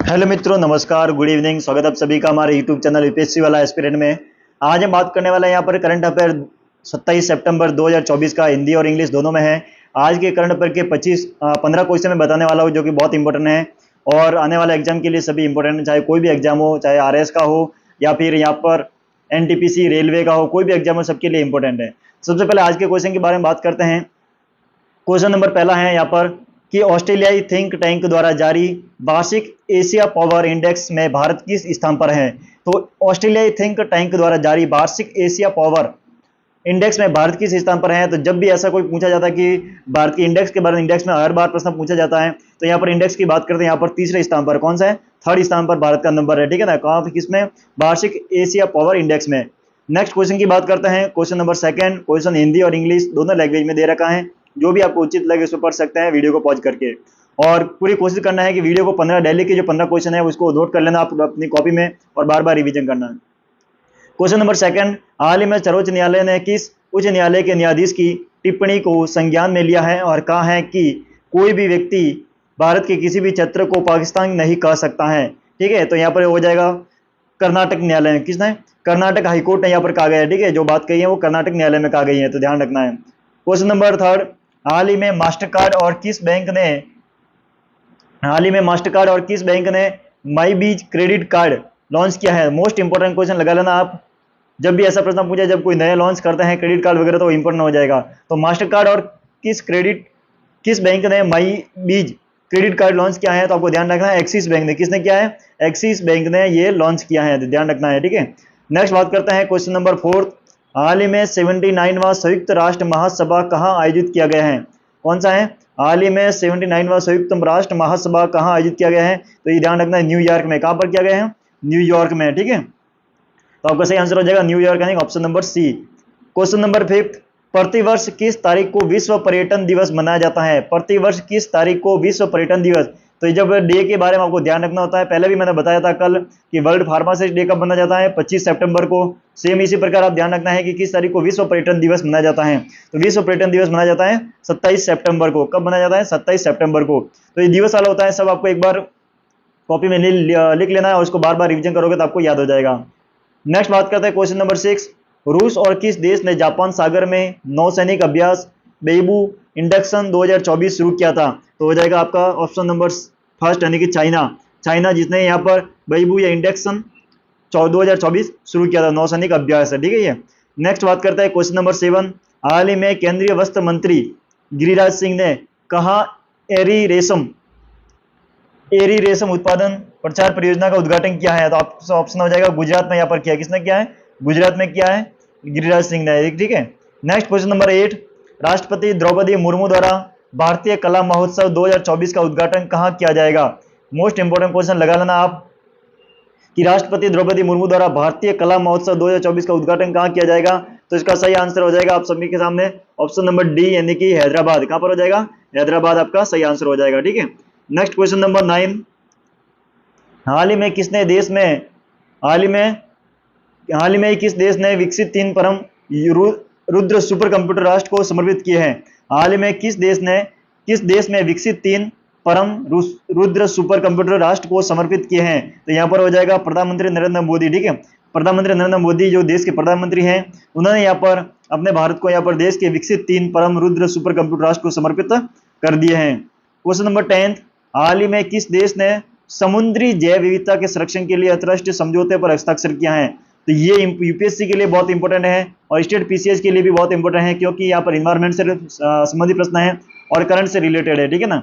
Hello मित्रों, नमस्कार, good evening. स्वागत है आप सभी का हमारे यूट्यूब चैनल यूपीएससी वाला एस्पिरेंट में। आज हम बात करने वाले हैं यहाँ पर करंट अफेयर 27 सितंबर 2024 का हिंदी और इंग्लिश दोनों में है। आज के करंट अफेयर के 15 क्वेश्चन में बताने वाला हूँ जो कि बहुत इंपॉर्टेंट है और आने वाले एग्जाम के लिए सभी इंपॉर्टेंट है। चाहे कोई भी एग्जाम हो, चाहे आरएस का हो या फिर यहाँ पर एनटीपीसी रेलवे का हो, कोई भी एग्जाम हो, सबके लिए इंपॉर्टेंट है। सबसे पहले आज के क्वेश्चन के बारे में बात करते हैं। क्वेश्चन नंबर पहला है यहाँ पर कि ऑस्ट्रेलियाई थिंक टैंक द्वारा जारी वार्षिक एशिया पावर इंडेक्स में भारत किस स्थान पर है। तो ऑस्ट्रेलियाई थिंक टैंक द्वारा जारी वार्षिक एशिया पावर इंडेक्स में भारत किस स्थान पर है। तो जब भी ऐसा कोई पूछा जाता है कि भारत के इंडेक्स के बारे में, इंडेक्स में हर बार प्रश्न पूछा जाता है, तो यहाँ पर इंडेक्स की बात करते हैं। यहाँ पर तीसरे स्थान पर कौन सा है? थर्ड स्थान पर भारत का नंबर है, ठीक है ना। कहाँ पे? किसमें? वार्षिक एशिया पावर इंडेक्स में। नेक्स्ट क्वेश्चन की बात करते हैं। Question number second, question Hindi और इंग्लिश दोनों लैंग्वेज में दे रखा है। जो भी आपको उचित लगे उसको पढ़ सकते हैं वीडियो को पॉज करके। और पूरी कोशिश करना है कि वीडियो को 15 डेली के जो 15 क्वेश्चन है उसको नोट कर लेना आप अपनी कॉपी में और बार बार रिवीजन करना है। क्वेश्चन नंबर सेकंड, हाल ही में सर्वोच्च न्यायालय ने किस उच्च न्यायालय के न्यायाधीश की टिप्पणी को संज्ञान में लिया है और कहा है कि कोई भी व्यक्ति भारत के किसी भी क्षेत्र को पाकिस्तान नहीं कह सकता है, ठीक है। तो यहाँ पर हो जाएगा कर्नाटक न्यायालय में। किसने? कर्नाटक हाईकोर्ट ने यहाँ पर कहा गया है, ठीक है। जो बात कही है वो कर्नाटक न्यायालय में कहा गई है, तो ध्यान रखना है। क्वेश्चन नंबर थर्ड, हाल ही में मास्टरकार्ड और किस बैंक ने माईबीज क्रेडिट कार्ड लॉन्च किया है। मोस्ट इंपोर्टेंट क्वेश्चन लगा लेना आप। जब भी ऐसा प्रश्न पूछा, जब कोई नया लॉन्च करते हैं क्रेडिट कार्ड वगैरह, तो इंपोर्टेंट हो जाएगा। तो मास्टरकार्ड और किस बैंक ने माईबीज क्रेडिट कार्ड लॉन्च किया है, तो आपको ध्यान रखना है एक्सिस बैंक ने। किसने किया है? एक्सिस बैंक ने ये लॉन्च किया है, तो ध्यान रखना है, ठीक है। नेक्स्ट बात करते हैं क्वेश्चन नंबर फोर्थ, हाल ही में 79वां संयुक्त राष्ट्र महासभा कहाँ आयोजित किया गया है। कौन सा है? हाल ही में 79वां संयुक्त राष्ट्र महासभा कहाँ आयोजित किया गया है, तो ये ध्यान रखना है न्यूयॉर्क में। कहाँ पर किया गया है? न्यूयॉर्क में, ठीक है। तो आपका सही आंसर हो जाएगा न्यूयॉर्क, यानी option number C. Question number fifth, प्रतिवर्ष किस तारीख को विश्व पर्यटन दिवस मनाया जाता है। प्रतिवर्ष किस तारीख को विश्व पर्यटन दिवस। तो जब डे के बारे में आपको ध्यान रखना होता है, पहले भी मैंने बताया था कल कि वर्ल्ड फार्मासिस्ट डे कब मनाया जाता है? 25 सितंबर को। सेम इसी प्रकार आप ध्यान रखना है कि किस तारीख को विश्व पर्यटन दिवस मनाया जाता है। तो विश्व पर्यटन दिवस मनाया जाता है 27 सितंबर को। कब मनाया जाता है? 27 सितंबर को। तो ये दिवस वाला होता है, सब आपको एक बार कॉपी में लिख लेना है और उसको बार बार रिविजन करोगे तो आपको याद हो जाएगा। नेक्स्ट बात करते हैं क्वेश्चन नंबर 6, रूस और किस देश ने जापान सागर में नौसैनिक अभ्यास बेइबू इंडक्शन 2024 शुरू किया था। तो हो जाएगा आपका ऑप्शन नंबर फर्स्ट, यानी कि चाइना जिसने यहाँ पर बेइबू या इंडक्शन 2024 शुरू किया था, नौसैनिक अभ्यास है, ठीक है ये। नेक्स्ट बात करते हैं क्वेश्चन नंबर 7, हाल ही में केंद्रीय वस्त्र मंत्री गिरिराज सिंह ने कहा एरी रेशम उत्पादन प्रचार परियोजना का उद्घाटन किया है। तो आपका ऑप्शन हो जाएगा गुजरात में। यहाँ पर किया है, किसने किया है? गुजरात में किया है गिरिराज सिंह ने, ठीक है। नेक्स्ट क्वेश्चन नंबर 8, राष्ट्रपति द्रौपदी मुर्मू द्वारा भारतीय कला महोत्सव 2024 का उद्घाटन कहाँ किया जाएगा। मोस्ट इंपोर्टेंट क्वेश्चन लगा लेना आप कि राष्ट्रपति द्रौपदी मुर्मू द्वारा भारतीय कला महोत्सव 2024 का उद्घाटन कहाँ किया जाएगा। तो इसका सही आंसर हो जाएगा आप सभी के सामने ऑप्शन नंबर डी, यानी कि हैदराबाद। कहाँ पर हो जाएगा? हैदराबाद आपका सही आंसर हो जाएगा, ठीक है। नेक्स्ट क्वेश्चन नंबर 9, हाल ही में किस देश ने विकसित 3 परम रुद्र सुपर कंप्यूटर राष्ट्र को समर्पित किए हैं। हाल ही में किस देश में विकसित 3 परम रुद्र सुपर कंप्यूटर राष्ट्र को समर्पित किए हैं। तो यहाँ पर हो जाएगा प्रधानमंत्री नरेंद्र मोदी, ठीक है। प्रधानमंत्री नरेंद्र मोदी जो देश के प्रधानमंत्री हैं, उन्होंने यहाँ पर अपने भारत को यहाँ पर देश के विकसित 3 परम रुद्र सुपर कंप्यूटर राष्ट्र को समर्पित कर दिए हैं। क्वेश्चन नंबर 10, हाल ही में किस देश ने समुद्री जैव विविधता के संरक्षण के लिए अंतर्राष्ट्रीय समझौते पर हस्ताक्षर किया है। तो ये यूपीएससी के लिए बहुत इंपॉर्टेंट है और स्टेट पीसीएस के लिए भी बहुत इंपॉर्टेंट है, क्योंकि यहाँ पर इन्वायरमेंट से संबंधित प्रश्न है और करंट से रिलेटेड है, ठीक है ना।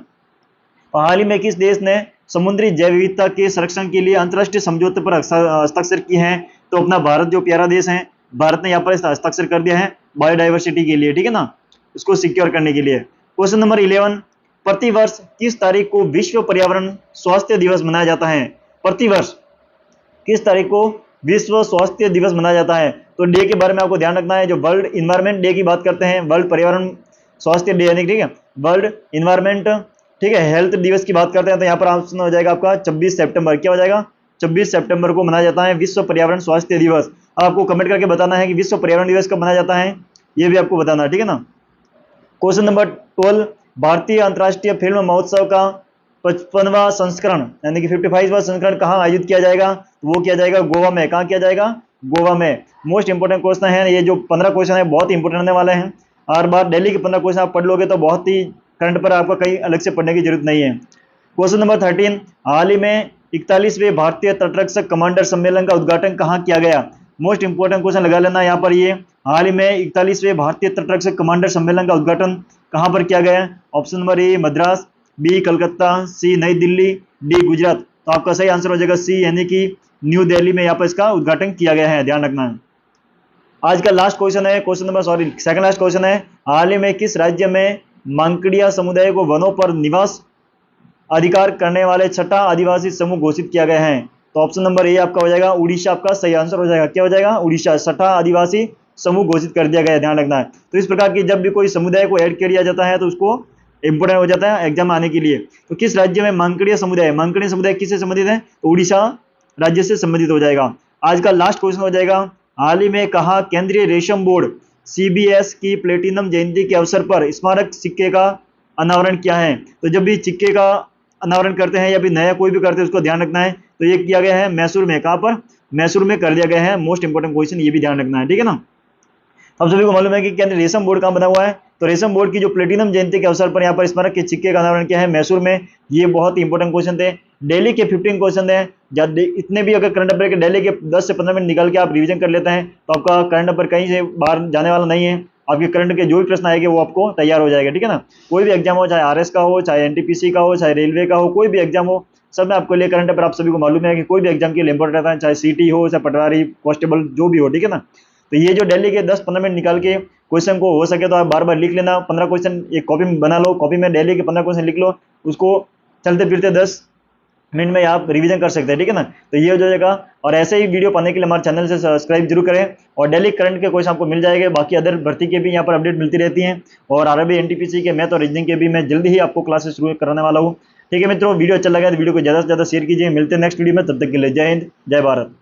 तो हाल ही में किस देश ने समुद्री जैव विविधता के संरक्षण के लिए अंतर्राष्ट्रीय समझौते पर हस्ताक्षर किए हैं। तो अपना भारत जो प्यारा देश है, भारत ने यहाँ पर हस्ताक्षर कर दिया है बायोडाइवर्सिटी के लिए, ठीक है ना, उसको सिक्योर करने के लिए। क्वेश्चन नंबर 11, प्रतिवर्ष किस तारीख को विश्व पर्यावरण स्वास्थ्य दिवस मनाया जाता है। प्रतिवर्ष किस तारीख को विश्व स्वास्थ्य दिवस मनाया जाता है। तो डे के बारे में आपको ध्यान रखना है। जो वर्ल्ड इन्वायरमेंट डे की बात करते हैं, वर्ल्ड पर्यावरण स्वास्थ्य डे, यानी ठीक है वर्ल्ड इन्वायरमेंट, ठीक है, हेल्थ दिवस की बात करते हैं, तो यहाँ पर ऑप्शन हो जाएगा आपका 24 सितंबर। क्या हो जाएगा? 24 सितंबर को मनाया जाता है विश्व पर्यावरण स्वास्थ्य दिवस। आपको कमेंट करके बताना है कि विश्व पर्यावरण दिवस कब मनाया जाता है, ये भी आपको बताना है, ठीक है ना। क्वेश्चन नंबर 12, भारतीय अंतर्राष्ट्रीय फिल्म महोत्सव का 55वां संस्करण यानी कि 55वां संस्करण कहाँ आयोजित किया जाएगा, तो वो किया जाएगा गोवा में। कहाँ किया जाएगा, गोवा में। मोस्ट इंपोर्टेंट क्वेश्चन है ये, जो 15 क्वेश्चन है बहुत इंपोर्टेंट होने वाले हैं। हर बार दिल्ली के 15 क्वेश्चन आप पढ़ लोगे तो बहुत ही करंट पर आपको कहीं अलग से पढ़ने की जरूरत नहीं है। क्वेश्चन नंबर 13, हाल ही में 41वें भारतीय तटरक्षक कमांडर सम्मेलन का उद्घाटन कहाँ किया गया। मोस्ट इंपोर्टेंट क्वेश्चन लगा लेना यहाँ पर, ये हाल ही में 41वें भारतीय तटरक्षक कमांडर सम्मेलन का उद्घाटन कहाँ पर किया गया। Option number A Madras, B Calcutta, C New Delhi, D Gujarat. तो आपका सही आंसर हो जाएगा सी, यानी कि न्यू दिल्ली में यहाँ पर इसका उद्घाटन किया गया है, ध्यान रखना है। आज का लास्ट क्वेश्चन है, सेकंड लास्ट क्वेश्चन है, हाल ही में किस राज्य में मांकड़िया समुदाय को वनों पर निवास अधिकार करने वाले छठा आदिवासी समूह घोषित किया गया है। तो ऑप्शन नंबर ए आपका हो जाएगा उड़ीसा, आपका सही आंसर हो जाएगा। क्या हो जाएगा, उड़ीसा, छठा आदिवासी समूह घोषित कर दिया गया है, ध्यान रखना है। तो इस प्रकार की जब भी कोई समुदाय को ऐड किया जाता है तो उसको इंपोर्टेंट हो जाता है एग्जाम आने के लिए। तो किस राज्य में मांकड़िया समुदाय किससे संबंधित है, तो उड़ीसा राज्य से संबंधित हो जाएगा। आज का लास्ट क्वेश्चन हो जाएगा, हाल ही में कहा केंद्रीय रेशम बोर्ड CBS की प्लेटिनम जयंती के अवसर पर स्मारक सिक्के का अनावरण किया है। तो जब भी सिक्के का अनावरण करते हैं या फिर नया कोई भी करते हैं उसको ध्यान रखना है। तो ये किया गया है मैसूर में, कहाँ पर, मैसूर में कर दिया गया है। मोस्ट इंपोर्टेंट क्वेश्चन ये भी ध्यान रखना है, ठीक है ना। हम सभी को मालूम है कि केंद्रीय रेशम बोर्ड कहाँ बना हुआ है, तो रेशम बोर्ड की जो प्लेटिनम जयंती के अवसर पर यहाँ पर स्मारक के सिक्के का अनावरण किया है मैसूर में। ये बहुत इंपोर्टेंट क्वेश्चन थे। दिल्ली के 15 क्वेश्चन थे, इतने भी अगर करंट अफेयर के दिल्ली के 10 से 15 मिनट निकाल के आप रिवीजन कर लेते हैं तो आपका करंट अफेयर कहीं से बाहर जाने वाला नहीं है। आपके करंट के जो भी प्रश्न आएंगे वो आपको तैयार हो जाएगा, ठीक है ना। कोई भी एग्जाम हो, चाहे RS का हो, चाहे NTPC का हो, चाहे रेलवे का हो, कोई भी एग्जाम हो, सब में आपको लिए करंट अफेयर आप सभी को मालूम है कि कोई भी एग्जाम के लिए इंपॉर्टेंट रहता है, चाहे CT हो, चाहे पटवारी, कांस्टेबल, जो भी हो, ठीक है ना। तो ये जो दिल्ली के 10-15 मिनट निकाल के क्वेश्चन को हो सके तो आप बार बार लिख लेना। 15 क्वेश्चन एक कॉपी में बना लो, कॉपी में दिल्ली के 15 क्वेश्चन लिख लो, उसको चलते फिरते 10 मिनट में आप रिवीजन कर सकते हैं, ठीक है ना। तो ये हो जाएगा। और ऐसे ही वीडियो पाने के लिए हमारे चैनल से सब्सक्राइब जरूर करें, और डेली करंट के क्वेश्चन आपको मिल जाएंगे। बाकी अदर भर्ती के भी यहाँ पर अपडेट मिलती रहती हैं, और RRB NTPC के मैथ और रीजनिंग के भी मैं जल्दी ही आपको क्लासेस शुरू कराने वाला हूँ, ठीक है मित्रों। वीडियो अच्छा लगा तो वीडियो को ज़्यादा से ज़्यादा शेयर कीजिए। मिलते हैं नेक्स्ट वीडियो में, तब तक के लिए जय हिंद, जय भारत।